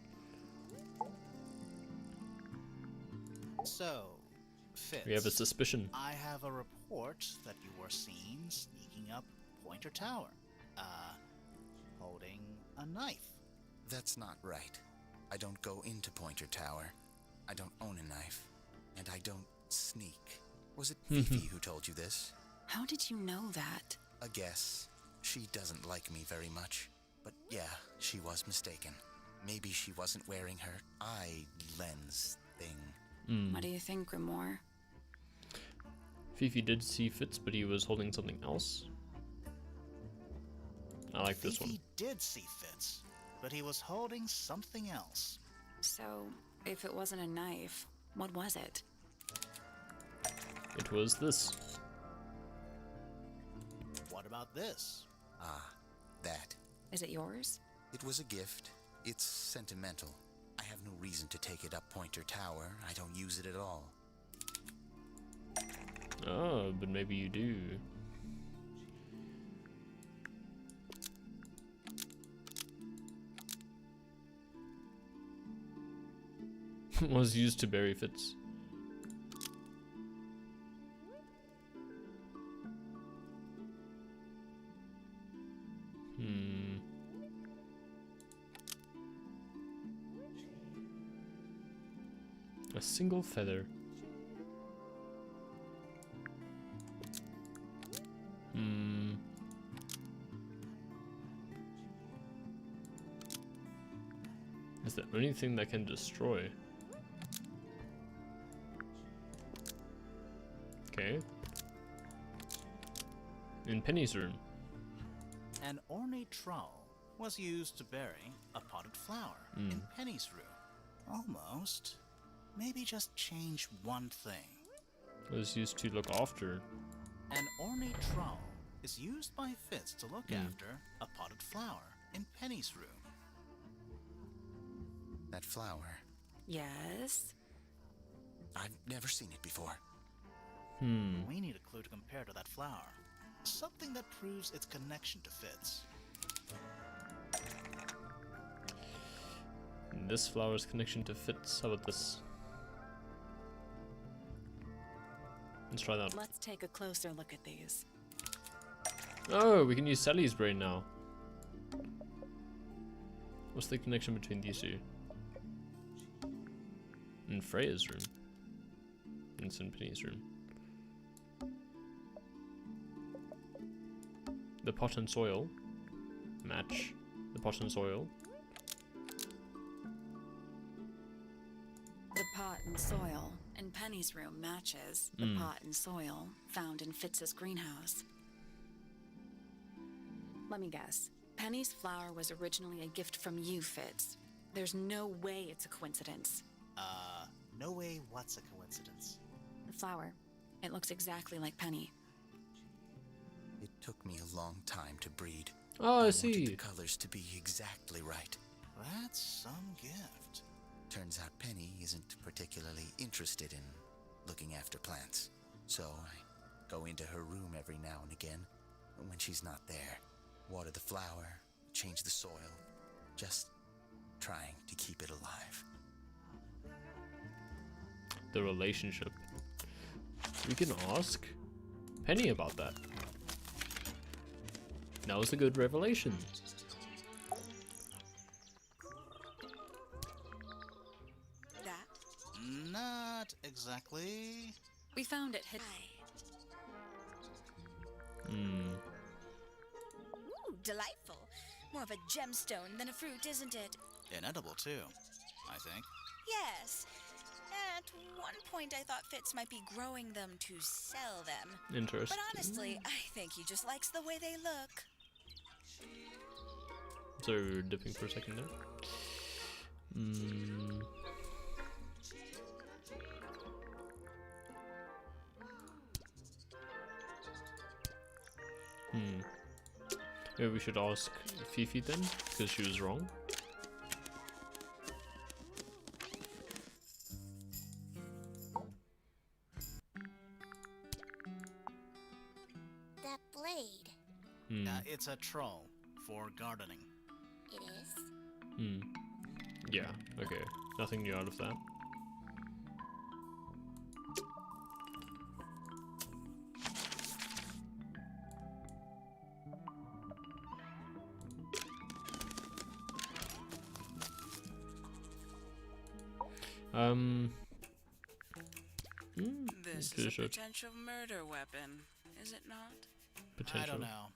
Speaker 3: So, Fitz,
Speaker 1: We have a suspicion.
Speaker 3: I have a report that you were seen sneaking up Pointer Tower. Holding a knife.
Speaker 8: That's not right. I don't go into Pointer Tower. I don't own a knife. And I don't sneak. Was it Fifi who told you this?
Speaker 4: How did you know that?
Speaker 8: A guess. She doesn't like me very much. But yeah, she was mistaken. Maybe she wasn't wearing her eye lens thing.
Speaker 4: What do you think, Grimoire?
Speaker 1: Fifi did see Fitz, but he was holding something else. I like this one.
Speaker 3: Fifi did see Fitz, but he was holding something else.
Speaker 4: So, if it wasn't a knife, what was it?
Speaker 1: It was this.
Speaker 3: What about this?
Speaker 8: Ah, that.
Speaker 4: Is it yours?
Speaker 8: It was a gift. It's sentimental. I have no reason to take it up Pointer Tower. I don't use it at all.
Speaker 1: Oh, but maybe you do. Was used to bury Fitz. A single feather. Is the only thing that can destroy. Okay. In Penny's room.
Speaker 3: An ornate trowel was used to bury a potted flower in Penny's room. Almost maybe just change one thing.
Speaker 1: It was used to look after.
Speaker 3: An ornate trowel is used by Fitz to look after a potted flower in Penny's room.
Speaker 8: That flower,
Speaker 4: Yes?
Speaker 8: I've never seen it before.
Speaker 3: We need a clue to compare to that flower. Something that proves its connection to Fitz.
Speaker 1: This flower's connection to Fitz. How about this? Let's try that.
Speaker 4: Let's take a closer look at these.
Speaker 1: Oh, we can use Sally's brain now. What's the connection between these two? In Freya's room. And it's in Penny's room. The pot and soil. Match. The pot and soil.
Speaker 4: The pot and soil in Penny's room matches the pot and soil found in Fitz's greenhouse. Let me guess. Penny's flower was originally a gift from you, Fitz. There's no way it's a coincidence.
Speaker 3: No way what's a coincidence.
Speaker 4: The flower. It looks exactly like Penny.
Speaker 8: It took me a long time to breed.
Speaker 1: Oh, I
Speaker 8: wanted
Speaker 1: see.
Speaker 8: the colors to be exactly right.
Speaker 3: That's some gift.
Speaker 8: Turns out Penny isn't particularly interested in looking after plants. So I go into her room every now and again when she's not there. Water the flower, change the soil, just trying to keep it alive.
Speaker 1: The relationship. We can ask Penny about that. That was a good revelation.
Speaker 7: That?
Speaker 3: Not exactly.
Speaker 4: We found it hidden.
Speaker 7: Ooh, delightful. More of a gemstone than a fruit, isn't it?
Speaker 3: Inedible, too, I think.
Speaker 7: Yes. At one point, I thought Fitz might be growing them to sell them.
Speaker 1: Interesting.
Speaker 7: But honestly, I think he just likes the way they look.
Speaker 1: Sorry, we were dipping for a second there. Maybe we should ask Fifi then, because she was wrong.
Speaker 6: That blade.
Speaker 3: It's a troll for gardening.
Speaker 6: It is?
Speaker 1: Yeah, okay. Nothing new out of that.
Speaker 7: This
Speaker 1: Pretty
Speaker 7: is
Speaker 1: sure.
Speaker 7: a potential murder weapon, is it not?
Speaker 1: Potential.
Speaker 3: I don't know.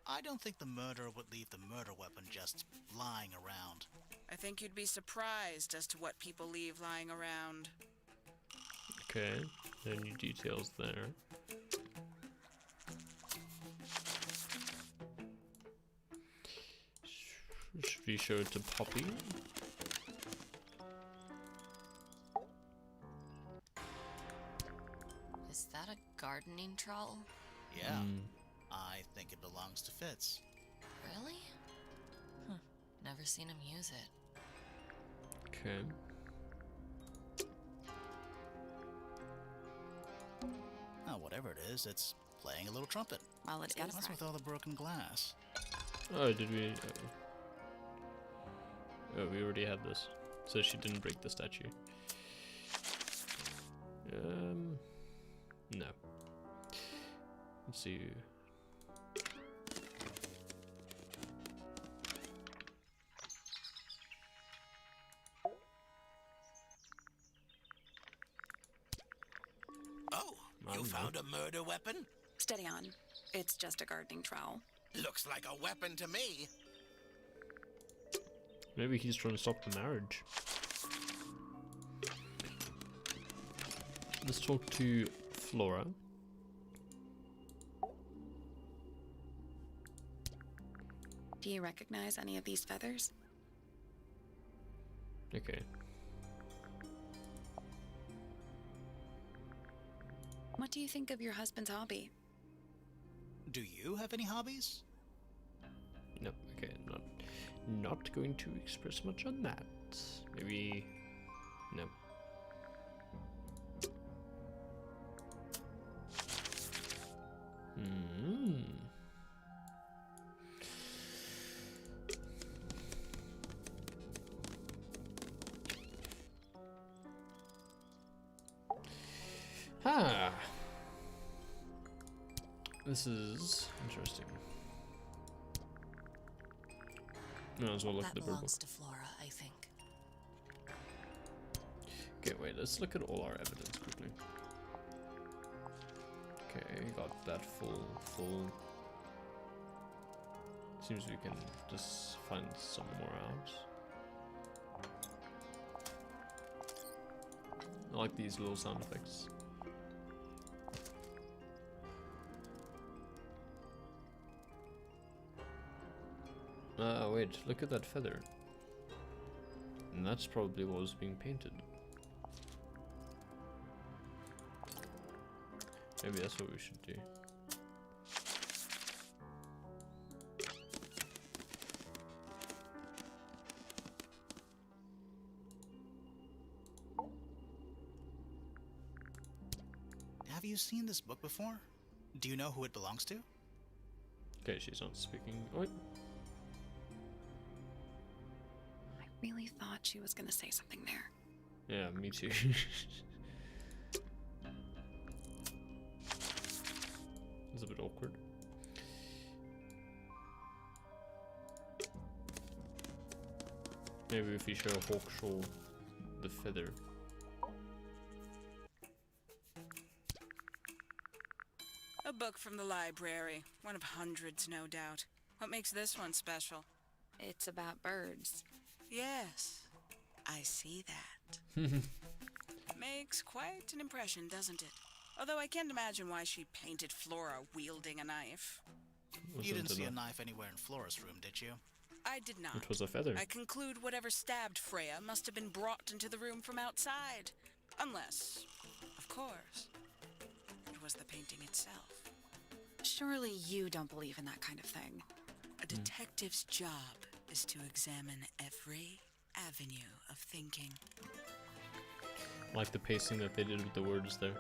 Speaker 3: I don't think the murderer would leave the murder weapon just lying around.
Speaker 7: I think you'd be surprised as to what people leave lying around.
Speaker 1: Okay, no new details there. Should we show it to Poppy?
Speaker 5: Is that a gardening trowel?
Speaker 3: Yeah. I think it belongs to Fitz.
Speaker 5: Really? Never seen him use it.
Speaker 1: Okay.
Speaker 3: Oh, whatever it is, it's playing a little trumpet.
Speaker 4: Well, it's got a
Speaker 3: What's with all the broken glass?
Speaker 1: Oh, did we? Oh, we already had this. So she didn't break the statue. No. Let's see.
Speaker 2: Oh, you found a murder weapon?
Speaker 4: Steady on. It's just a gardening trowel.
Speaker 2: Looks like a weapon to me.
Speaker 1: Maybe he's trying to stop the marriage. Let's talk to Flora.
Speaker 4: Do you recognize any of these feathers?
Speaker 1: Okay.
Speaker 4: What do you think of your husband's hobby?
Speaker 3: Do you have any hobbies?
Speaker 1: No, okay, not going to express much on that. Maybe no. Hmm. Ah. This is interesting. Might as well look at the
Speaker 5: That
Speaker 1: purple.
Speaker 5: belongs to Flora, I think.
Speaker 1: Okay, wait, let's look at all our evidence quickly. Okay, got that full. Seems we can just find some more out. I like these little sound effects. Wait, look at that feather. And that's probably what was being painted. Maybe that's what we should do.
Speaker 3: Have you seen this book before? Do you know who it belongs to?
Speaker 1: Okay, she's not speaking. Wait.
Speaker 4: I really thought she was gonna say something there.
Speaker 1: Yeah, me too. It's a bit awkward. Maybe if we show Hawkshaw the feather.
Speaker 7: A book from the library. One of hundreds, no doubt. What makes this one special?
Speaker 4: It's about birds.
Speaker 7: Yes, I see that. Makes quite an impression, doesn't it? Although I can't imagine why she painted Flora wielding a knife.
Speaker 3: You didn't see a knife anywhere in Flora's room, did you?
Speaker 7: I did not.
Speaker 1: It was a feather.
Speaker 7: I conclude whatever stabbed Freya must have been brought into the room from outside. Unless, of course, it was the painting itself.
Speaker 4: Surely you don't believe in that kind of thing.
Speaker 7: A detective's job is to examine every avenue of thinking.
Speaker 1: I like the pacing that they did with the words there.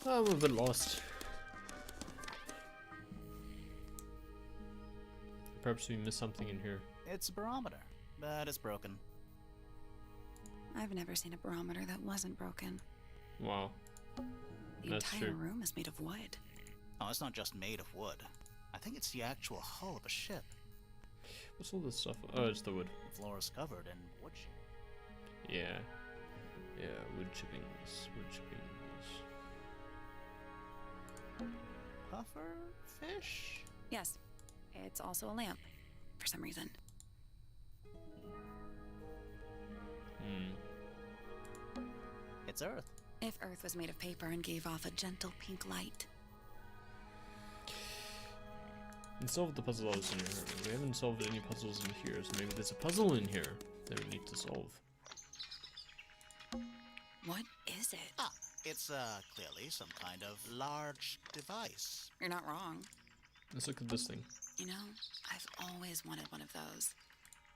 Speaker 1: I'm a bit lost. Perhaps we missed something in here.
Speaker 3: It's a barometer, but it's broken.
Speaker 4: I've never seen a barometer that wasn't broken.
Speaker 1: Wow.
Speaker 4: The
Speaker 1: That's
Speaker 4: entire
Speaker 1: true.
Speaker 4: room is made of wood.
Speaker 3: Oh, it's not just made of wood. I think it's the actual hull of a ship.
Speaker 1: What's all this stuff? Oh, it's the wood.
Speaker 3: The floor is covered in wood chips.
Speaker 1: Yeah. Yeah, wood chippings. Wood chippings.
Speaker 3: Puffer fish?
Speaker 4: Yes, it's also a lamp, for some reason.
Speaker 3: It's Earth.
Speaker 4: If Earth was made of paper and gave off a gentle pink light.
Speaker 1: We solved the puzzle I was in here. We haven't solved any puzzles in here, so maybe there's a puzzle in here that we need to solve.
Speaker 4: What is it?
Speaker 3: Ah, it's clearly some kind of large device.
Speaker 4: You're not wrong.
Speaker 1: Let's look at this thing.
Speaker 4: You know, I've always wanted one of those.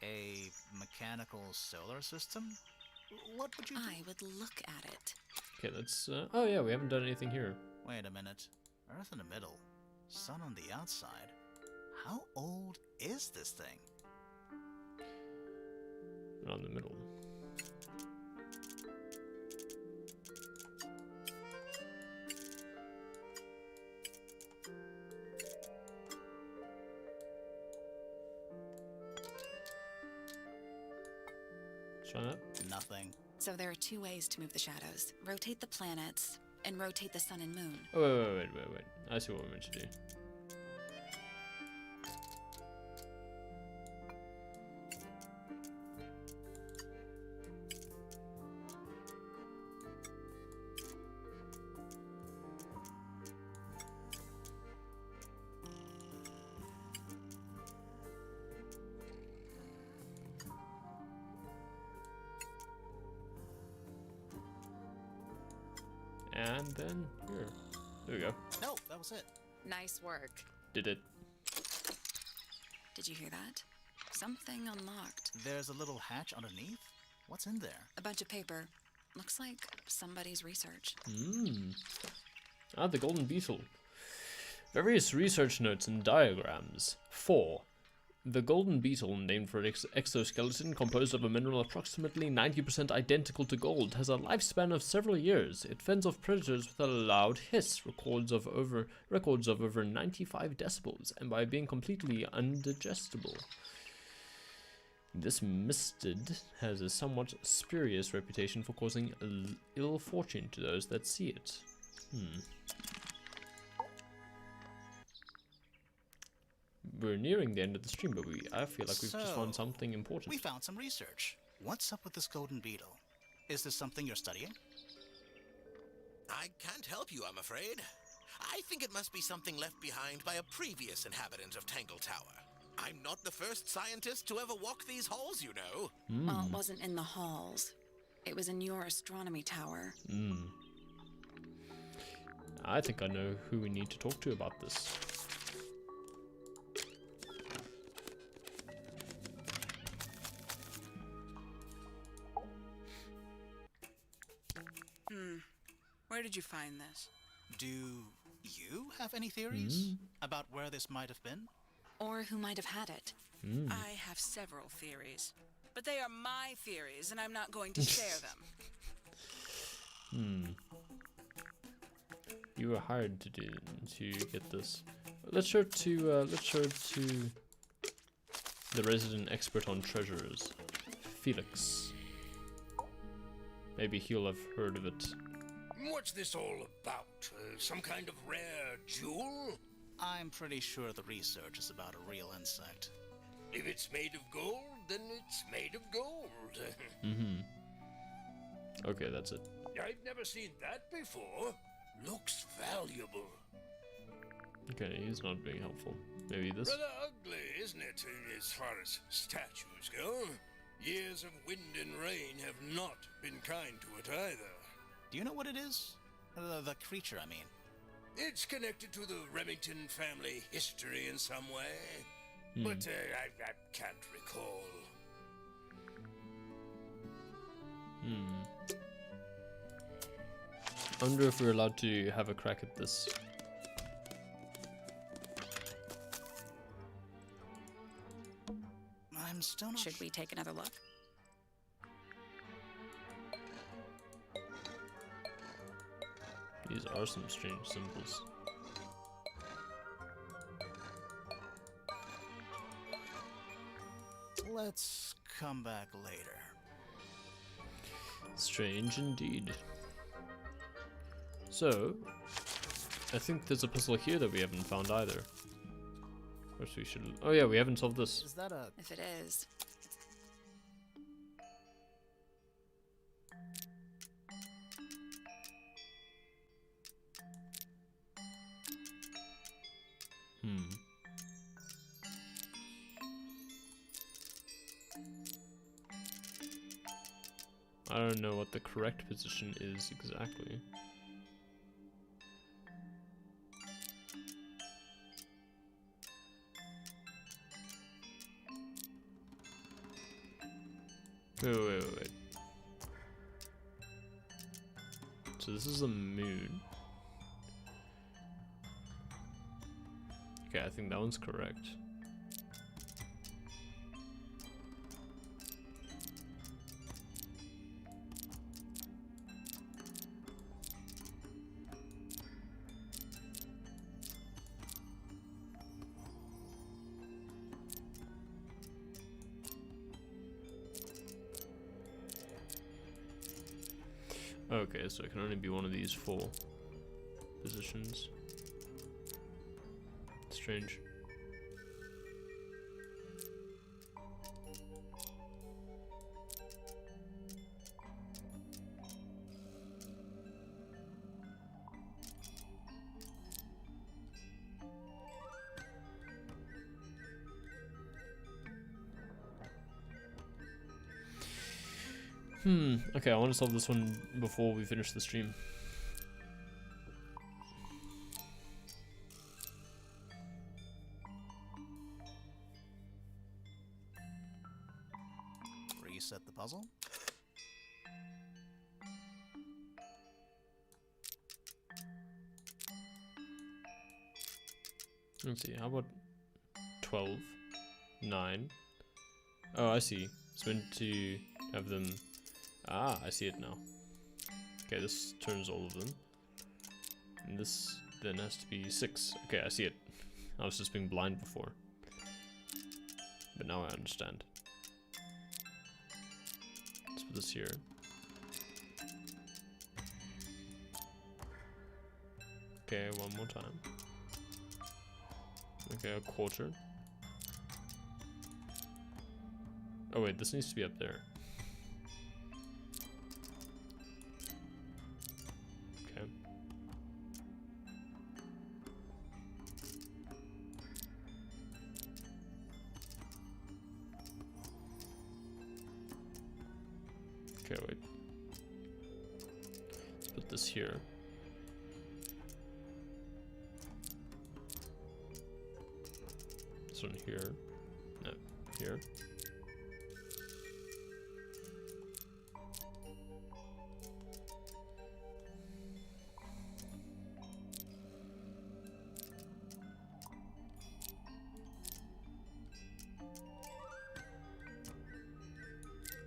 Speaker 3: A mechanical solar system? What would you do?
Speaker 4: I would look at it.
Speaker 1: Okay, let's... oh yeah, we haven't done anything here.
Speaker 3: Wait a minute. Earth in the middle, sun on the outside. How old is this thing?
Speaker 1: Not in the middle. Try that.
Speaker 3: Nothing.
Speaker 4: So there are two ways to move the shadows. Rotate the planets and rotate the sun and moon.
Speaker 1: Oh, wait. I see what we're meant to do. and then here. There we go.
Speaker 3: No, that was it.
Speaker 4: Nice work.
Speaker 1: Did it.
Speaker 4: Did you hear that? Something unlocked.
Speaker 3: There's a little hatch underneath. What's in there?
Speaker 4: A bunch of paper. Looks like somebody's research.
Speaker 1: Ah, the golden beetle. Various research notes and diagrams. 4. The golden beetle, named for its exoskeleton composed of a mineral approximately 90% identical to gold, has a lifespan of several years. It fends off predators with a loud hiss, records of over 95 decibels, and by being completely undigestible. This mistid has a somewhat spurious reputation for causing ill fortune to those that see it. We're nearing the end of the stream, but I feel like we've just found something important.
Speaker 3: We found some research. What's up with this golden beetle? Is this something you're studying?
Speaker 9: I can't help you, I'm afraid. I think it must be something left behind by a previous inhabitant of Tangle Tower. I'm not the first scientist to ever walk these halls, you know.
Speaker 4: Well, it wasn't in the halls. It was in your astronomy tower.
Speaker 1: I think I know who we need to talk to about this.
Speaker 7: Where did you find this?
Speaker 3: Do you have any theories about where this might have been?
Speaker 4: Or who might have had it.
Speaker 7: I have several theories, but they are my theories, and I'm not going to share them.
Speaker 1: You were hired to get this. Let's show it to the resident expert on treasures, Felix. Maybe he'll have heard of it.
Speaker 2: What's this all about? Some kind of rare jewel?
Speaker 3: I'm pretty sure the research is about a real insect.
Speaker 2: If it's made of gold, then it's made of gold.
Speaker 1: Okay, that's it.
Speaker 2: I've never seen that before. Looks valuable.
Speaker 1: Okay, he's not being helpful. Maybe this?
Speaker 2: Rather ugly, isn't it, as far as statues go? Years of wind and rain have not been kind to it either.
Speaker 3: Do you know what it is? The creature, I mean.
Speaker 2: It's connected to the Remington family history in some way, but I can't recall.
Speaker 1: I wonder if we're allowed to have a crack at this.
Speaker 3: I'm still not
Speaker 4: Should we take another look?
Speaker 1: These are some strange symbols.
Speaker 3: Let's come back later.
Speaker 1: Strange indeed. So, I think there's a puzzle here that we haven't found either. Which we should... Oh yeah, we haven't solved this.
Speaker 3: Is that a...
Speaker 4: If it is.
Speaker 1: I don't know what the correct position is exactly. Wait. So this is a moon. Okay, I think that one's correct. Okay, so it can only be one of these 4 positions. Strange. Okay, I want to solve this one before we finish the stream.
Speaker 3: reset the puzzle.
Speaker 1: Let's see, how about 12, 9? Oh, I see. It's meant to have them... Ah, I see it now. Okay, this turns all of them. And this then has to be 6. Okay, I see it. I was just being blind before. But now I understand. Let's put this here. Okay, one more time. Okay, a quarter. Oh wait, this needs to be up there. Okay. Okay, wait. Let's put this here. This one here. No, here.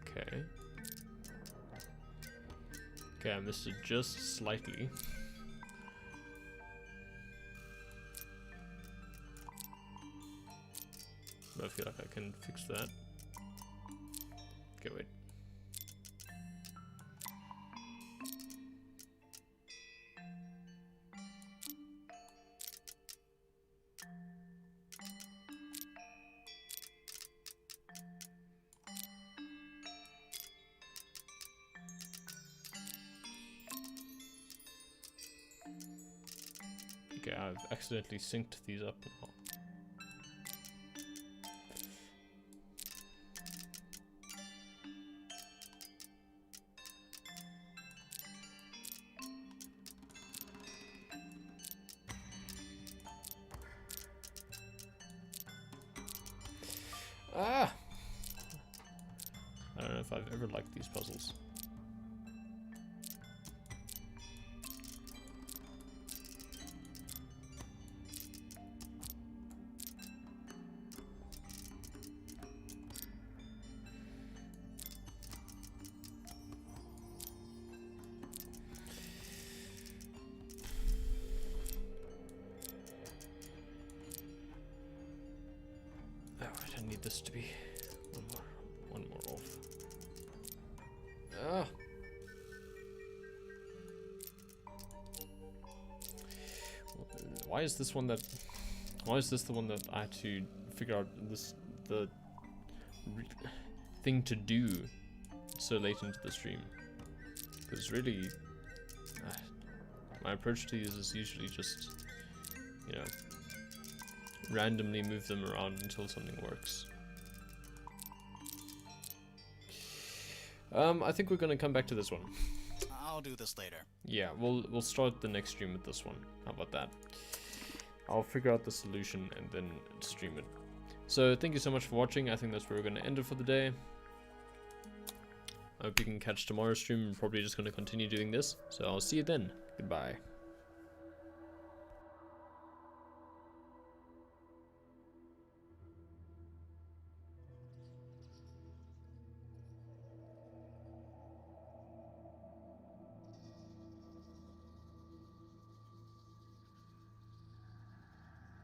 Speaker 1: Okay. Okay, I missed it just slightly. But I feel like I can fix that. Okay, wait. Okay, I've accidentally synced these up now. Ah! I don't know if I've ever liked these puzzles. Alright, I need this to be one more off. Ah. Why is this one that? Why is this the one that I had to figure out the thing to do so late into the stream? Because really, my approach to these is usually just, you know, randomly move them around until something works. I think we're gonna come back to this one.
Speaker 3: I'll do this later.
Speaker 1: Yeah, we'll start the next stream with this one. How about that? I'll figure out the solution and then stream it. So thank you so much for watching. I think that's where we're gonna end it for the day. I hope you can catch tomorrow's stream. I'm probably just gonna continue doing this. So I'll see you then. Goodbye.